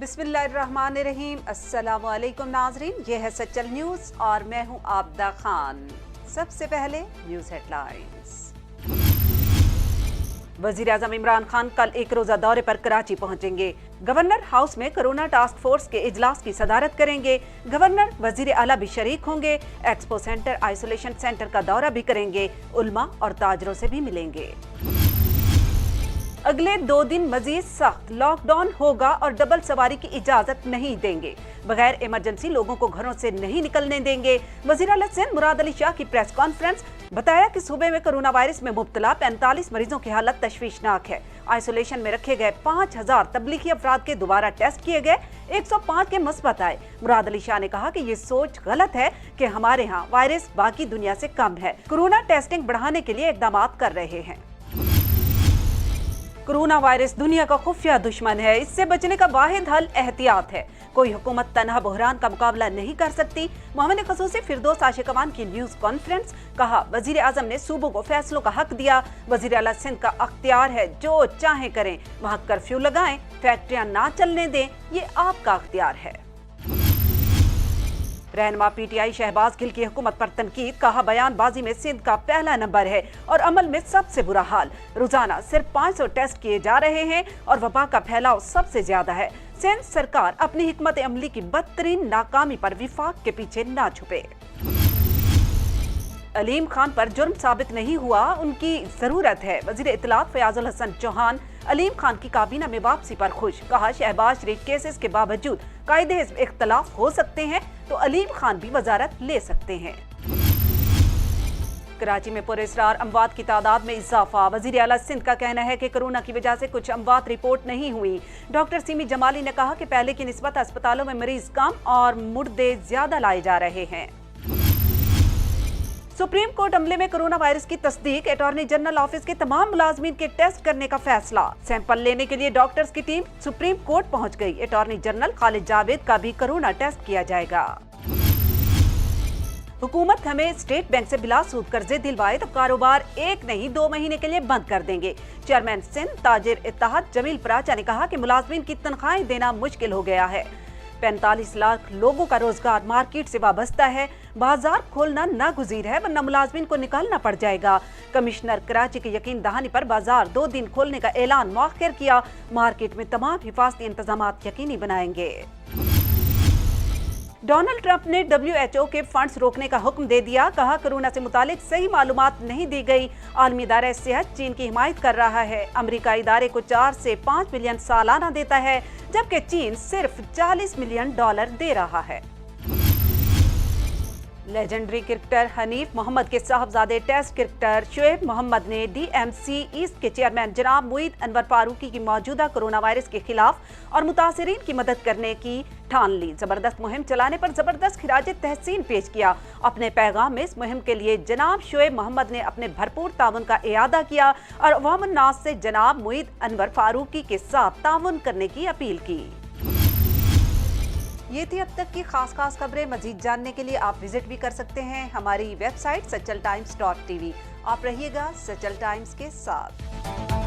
बिस्मिल्लाहिर्रहमानिर्रहीम। अस्सलामुअलैकुम नाजरीन, ये है सचल न्यूज़ और मैं हूँ आबदा खान। सबसे पहले न्यूज़ हेडलाइंस। वज़ीर आज़म इमरान खान कल एक रोज़ा दौरे पर कराची पहुंचेंगे। गवर्नर हाउस में कोरोना टास्क फोर्स के इजलास की सदारत करेंगे। गवर्नर वज़ीर आला भी शरीक होंगे। एक्सपो सेंटर, आइसोलेशन सेंटर का दौरा भी करेंगे। उल्मा और ताजरों से भी मिलेंगे। अगले 2 दिन मजीद सख्त लॉकडाउन होगा और डबल सवारी की इजाजत नहीं देंगे। बगैर इमरजेंसी लोगों को घरों से नहीं निकलने देंगे। वज़ीर आला सिंध मुराद अली शाह की प्रेस कॉन्फ्रेंस, बताया कि सूबे में कोरोना वायरस में मुब्तला 45 मरीजों की हालत तशवीशनाक है। आइसोलेशन में रखे गए 5000 तबलीगी अफराद के दोबारा टेस्ट किए गए, 105 के मुस्बत आए। मुराद अली शाह ने कहा कि ये सोच गलत है कि हमारे यहाँ वायरस बाकी दुनिया से कम है। कोरोना टेस्टिंग बढ़ाने के लिए इकदाम कर रहे हैं। कोरोना वायरस दुनिया का खुफिया दुश्मन है, इससे बचने का वाहिद हल एहतियात है। कोई हुकूमत तनहा बहरान का मुकाबला नहीं कर सकती। मोहम्मद खसूसी फिरदौस आशिकवान की न्यूज कॉन्फ्रेंस, कहा वजीर आजम ने सूबों को फैसलों का हक दिया। वजीर आला सिंध का अख्तियार है, जो चाहे करें। वहाँ कर्फ्यू लगाएं, फैक्ट्रियां ना चलने दें, ये आपका अख्तियार है। रहनुमा पीटीआई शहबाज गिल की हुकूमत पर तनकीद, कहा बयानबाजी में सिंध का पहला नंबर है और अमल में सबसे बुरा हाल। रोजाना सिर्फ 500 टेस्ट किए जा रहे हैं और वबा का फैलाव सबसे ज्यादा है। सिंध सरकार अपनी हिकमत अमली की बदतरीन नाकामी पर विफाक के पीछे ना छुपे। अलीम खान पर जुर्म साबित नहीं हुआ, उनकी जरूरत है। वजीर इत्तलात फयाजुल हसन चौहान अलीम खान की काबीना में वापसी पर खुश, कहा शहबाज शरीफ केसेस के बावजूद कायदे इख्तलाफ हो सकते हैं तो अलीम खान भी वजारत ले सकते हैं। कराची में पुरअसरार अमवात की तादाद में इजाफा, वजीर आला सिंध का कहना है कि कोरोना की वजह से कुछ अमवात रिपोर्ट नहीं हुई। डॉक्टर सीमी जमाली ने कहा कि पहले की निस्बत अस्पतालों में मरीज कम और मुर्दे ज्यादा लाए जा रहे हैं। सुप्रीम कोर्ट अमले में कोरोना वायरस की तस्दीक, अटॉर्नी जनरल ऑफिस के तमाम मुलाजमीन के टेस्ट करने का फैसला। सैंपल लेने के लिए डॉक्टर्स की टीम सुप्रीम कोर्ट पहुंच गई। अटॉर्नी जनरल खालिद जावेद का भी कोरोना टेस्ट किया जाएगा। हुकूमत हमें स्टेट बैंक से बिला सूद कर्जे दिलवाए तो कारोबार 1 नहीं 2 महीने के लिए बंद कर देंगे। चेयरमैन सिंध ताजिर इत्तेहाद जमील पराचा ने कहा कि मुलाजमीन की तनख्वाहें देना मुश्किल हो गया है। 45 लाख लोगों का रोजगार मार्केट से वाबस्ता है। बाजार खोलना नागुज़ीर है, वरना मुलाजमीन को निकालना पड़ जाएगा। कमिश्नर कराची के यकीन दहानी पर बाजार 2 दिन खोलने का ऐलान मौखर किया। मार्केट में तमाम हिफाजती इंतजामात यकीनी बनाएंगे। डोनाल्ड ट्रंप ने WHO के फंड्स रोकने का हुक्म दे दिया, कहा कोरोना से मुतालिक सही मालूमात नहीं दी गई। आलमी इदारा सेहत चीन की हिमायत कर रहा है। अमेरिका इदारे को 4 से 5 बिलियन सालाना देता है, जबकि चीन सिर्फ $40 मिलियन दे रहा है। लेजेंडरी क्रिकेटर हनीफ मोहम्मद के साहबजादे टेस्ट क्रिकेटर शुएब मोहम्मद ने DMC ईस्ट के चेयरमैन जनाब मुईद अनवर फारूकी की मौजूदा कोरोना वायरस के खिलाफ और मुतासिरीन की मदद करने की ठान ली। जबरदस्त मुहिम चलाने पर जबरदस्त खिराज तहसीन पेश किया। अपने पैगाम में इस मुहिम के लिए जनाब शुएब मोहम्मद ने अपने भरपूर ताउन का इयादा किया और अवामुन नास से जनाब मुईद अनवर फारूकी के साथ ताउन करने की अपील की। ये थी अब तक की खास खबरें। मजीद जानने के लिए आप विजिट भी कर सकते हैं हमारी वेबसाइट सचल times.tv। आप रहिएगा सचल टाइम्स के साथ।